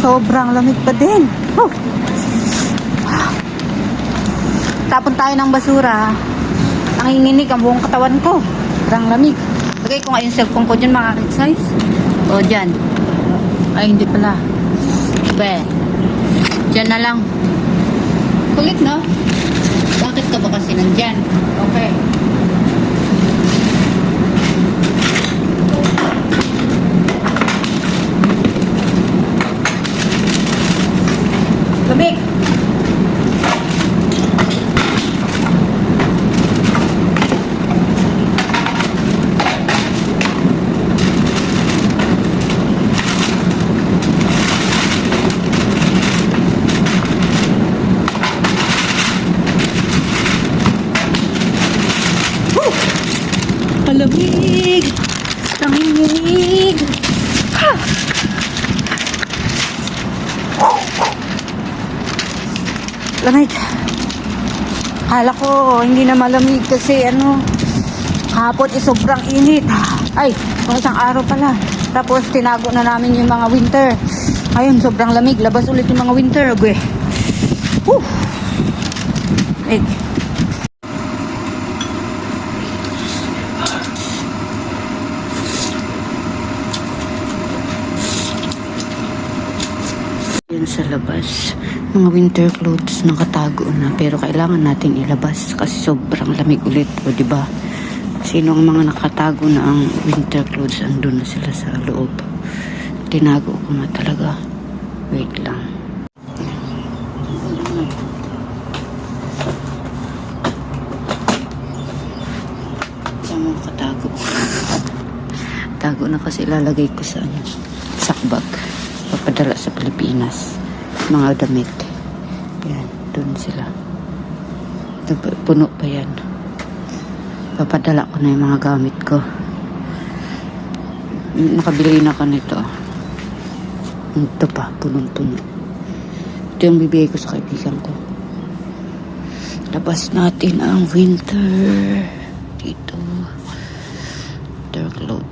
Sobrang lamig pa din. Oh. Tapon tayo ng basura. Nanginginig ang buong katawan ko. Sobrang lamig. Lagay ko nga yung cellphone ko dyan, mga size. O, dyan. Ay, hindi pala. Be. Dyan na lang. Kulit, no? Bakit ka ba kasi nandyan? Okay. Lamig. Malamig. Nanginginig. Ha! Lamig. Hala ko, hindi na malamig kasi hapon sobrang init. Ay, kung isang araw pala. Tapos tinago na namin yung mga winter. Ayun, sobrang lamig. Labas ulit yung mga winter. Okay. Whew. Lamig. Yan sa labas. Mga winter clothes nakatago na pero kailangan natin ilabas kasi sobrang lamig ulit, o di ba? Sino ang mga nakatago na ang winter clothes, andun na sila sa loob. Tinago ko na talaga. Wait lang. Saan mo katago? Tago na kasi ilalagay ko sa sakbag. Papadala sa Pilipinas. Mga damit. Yan, dun sila. Puno pa yan. Papadala ko na yung mga gamit ko. Nakabili na ko nito. Ito pa, punong-puno. Ito yung bibigay ko sa kaibigan ko. Labas natin ang winter. Dito. Winter clothes.